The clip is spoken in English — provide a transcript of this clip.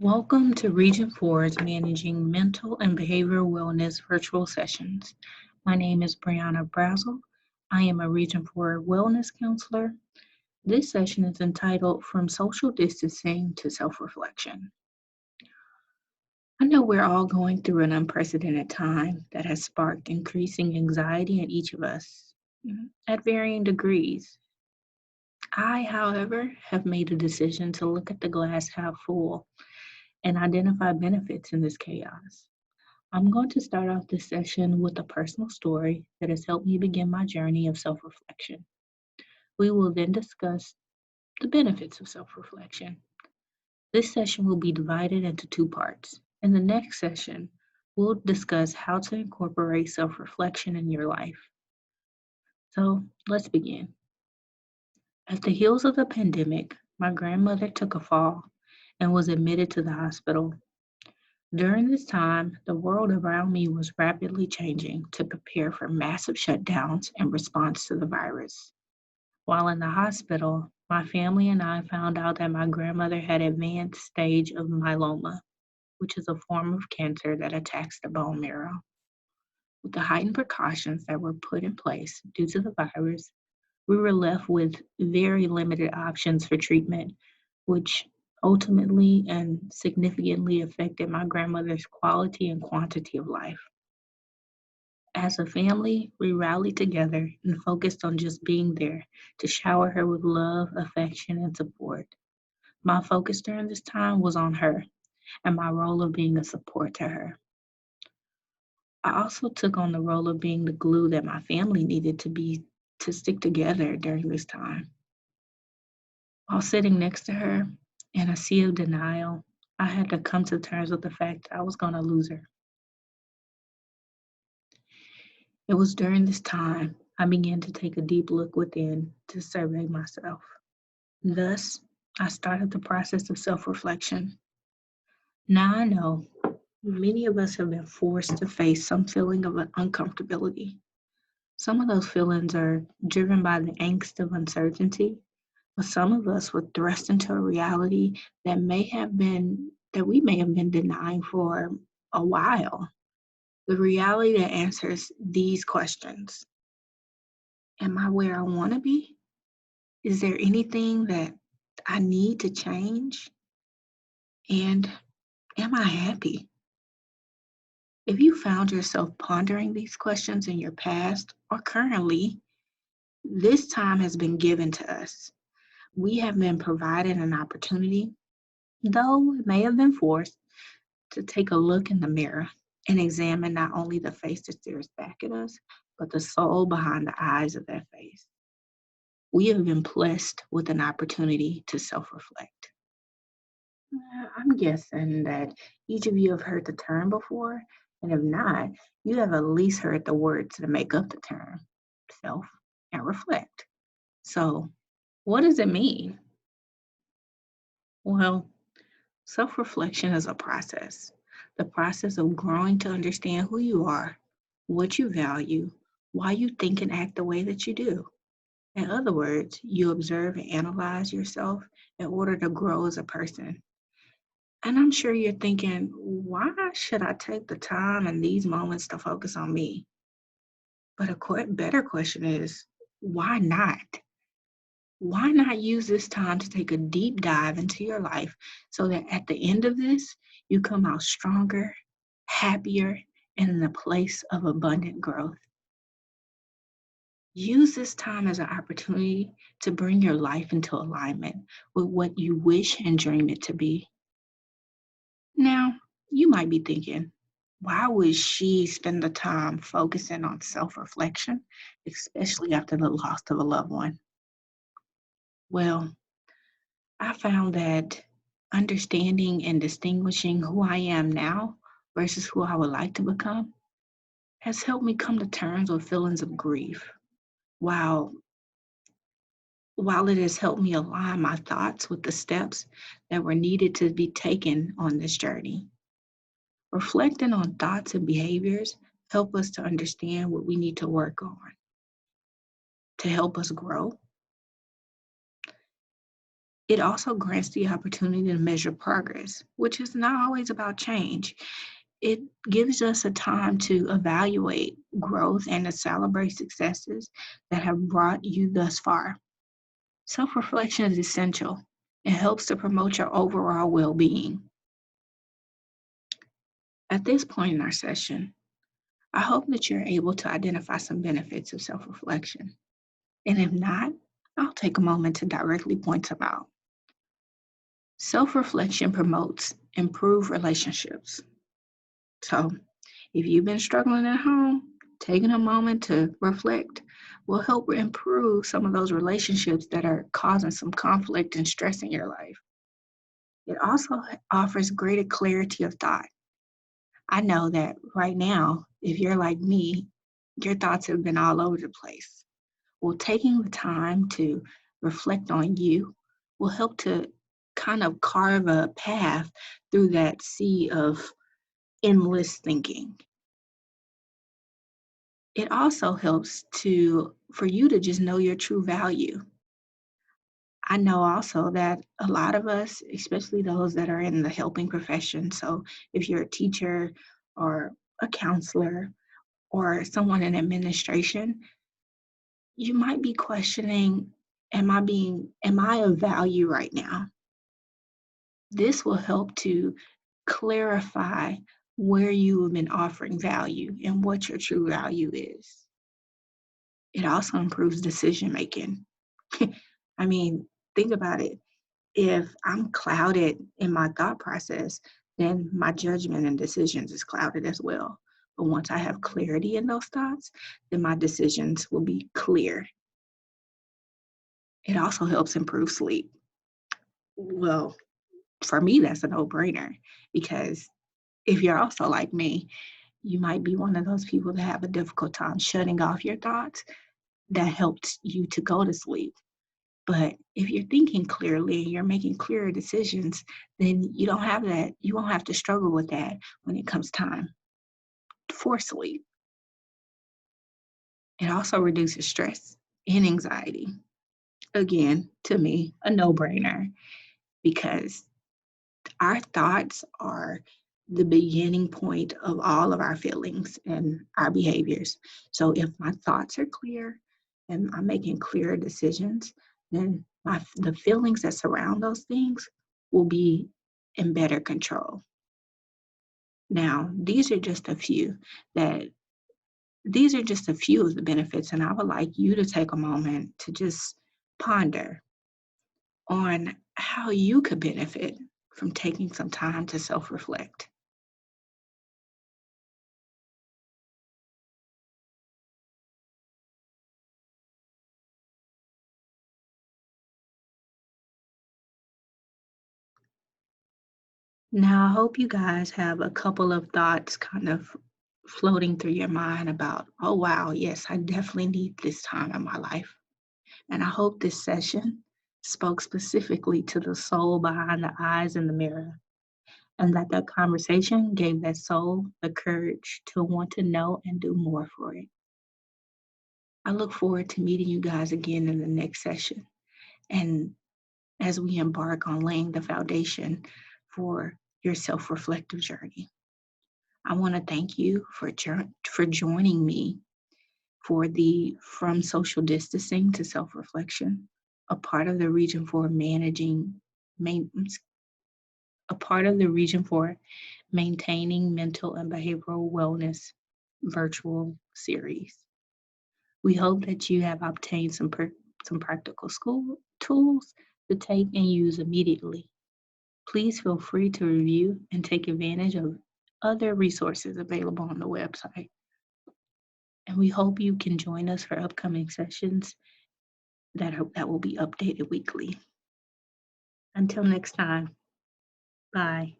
Welcome to Region 4's Managing Mental and Behavioral Wellness virtual sessions. My name is Brianna Brazel. I am a Region 4 Wellness Counselor. This session is entitled From Social Distancing to Self-Reflection. I know we're all going through an unprecedented time that has sparked increasing anxiety in each of us at varying degrees. I, however, have made a decision to look at the glass half full and identify benefits in this chaos. I'm going to start off this session with a personal story that has helped me begin my journey of self reflection. We will then discuss the benefits of self reflection. This session will be divided into two parts. In the next session, we'll discuss how to incorporate self reflection in your life. So let's begin. At the heels of the pandemic, my grandmother took a fall and was admitted to the hospital. During this time, the world around me was rapidly changing to prepare for massive shutdowns in response to the virus. While in the hospital, my family and I found out that my grandmother had advanced stage of myeloma, which is a form of cancer that attacks the bone marrow. With the heightened precautions that were put in place due to the virus, we were left with very limited options for treatment, which ultimately and significantly affected my grandmother's quality and quantity of life. As a family, we rallied together and focused on just being there to shower her with love, affection, and support. My focus during this time was on her and my role of being a support to her. I also took on the role of being the glue that my family needed to stick together during this time. While sitting next to her in a sea of denial, I had to come to terms with the fact that I was going to lose her. It was during this time I began to take a deep look within to survey myself. Thus, I started the process of self reflection. Now I know many of us have been forced to face some feeling of uncomfortability. Some of those feelings are driven by the angst of uncertainty, but some of us were thrust into a reality that we may have been denying for a while. The reality that answers these questions. Am I where I want to be? Is there anything that I need to change? And am I happy? If you found yourself pondering these questions in your past or currently, this time has been given to us. We have been provided an opportunity, though it may have been forced, to take a look in the mirror and examine not only the face that stares back at us, but the soul behind the eyes of that face. We have been blessed with an opportunity to self reflect. I'm guessing that each of you have heard the term before, and if not, you have at least heard the words that make up the term self and reflect. So, what does it mean? Well, self reflection is a process, the process of growing to understand who you are, what you value, why you think and act the way that you do. In other words, you observe and analyze yourself in order to grow as a person. And I'm sure you're thinking, why should I take the time in these moments to focus on me? But a better question is, why not? Why not use this time to take a deep dive into your life so that at the end of this, you come out stronger, happier, and in a place of abundant growth? Use this time as an opportunity to bring your life into alignment with what you wish and dream it to be. Now, you might be thinking, why would she spend the time focusing on self reflection, especially after the loss of a loved one? Well, I found that understanding and distinguishing who I am now versus who I would like to become has helped me come to terms with feelings of grief. While while it has helped me align my thoughts with the steps that were needed to be taken on this journey. Reflecting on thoughts and behaviors help us to understand what we need to work on to help us grow. It also grants the opportunity to measure progress, which is not always about change. It gives us a time to evaluate growth and to celebrate successes that have brought you thus far. Self reflection is essential. It helps to promote your overall well being. At this point in our session, I hope that you're able to identify some benefits of self reflection. And if not, I'll take a moment to directly point them out. Self reflection promotes improved relationships. So, if you've been struggling at home, taking a moment to reflect will help improve some of those relationships that are causing some conflict and stress in your life. It also offers greater clarity of thought. I know that right now, if you're like me, your thoughts have been all over the place. Well, taking the time to reflect on you will help to kind of carve a path through that sea of endless thinking. It also helps to for you to just know your true value. I know also that a lot of us, especially those that are in the helping profession, so if you're a teacher or a counselor or someone in administration, you might be questioning, am I of value right now? This will help to clarify where you have been offering value and what your true value is. It also improves decision making. I mean, think about it. If I'm clouded in my thought process, then my judgment and decisions is clouded as well. But once I have clarity in those thoughts, then my decisions will be clear. It also helps improve sleep. Well, for me, that's a no brainer because if you're also like me, you might be one of those people that have a difficult time shutting off your thoughts. That helps you to go to sleep. But if you're thinking clearly and you're making clearer decisions, then you don't have that. You won't have to struggle with that when it comes time for sleep. It also reduces stress and anxiety. Again, to me, a no brainer because our thoughts are the beginning point of all of our feelings and our behaviors. So if my thoughts are clear and I'm making clearer decisions, then the feelings that surround those things will be in better control. Now, that these are just a few of the benefits, and I would like you to take a moment to just ponder on how you could benefit from taking some time to self reflect. Now, I hope you guys have a couple of thoughts kind of floating through your mind about, oh, wow, yes, I definitely need this time in my life. And I hope this session spoke specifically to the soul behind the eyes in the mirror, and that that conversation gave that soul the courage to want to know and do more for it. I look forward to meeting you guys again in the next session. And as we embark on laying the foundation for your self reflective journey. I want to thank you for joining me for the From Social Distancing to Self Reflection, a part of the region for main, a part of the region for maintaining mental and behavioral wellness virtual series. We hope that you have obtained some practical school tools to take and use immediately. Please feel free to review and take advantage of other resources available on the website. And we hope you can join us for upcoming sessions that will be updated weekly. Until next time, bye.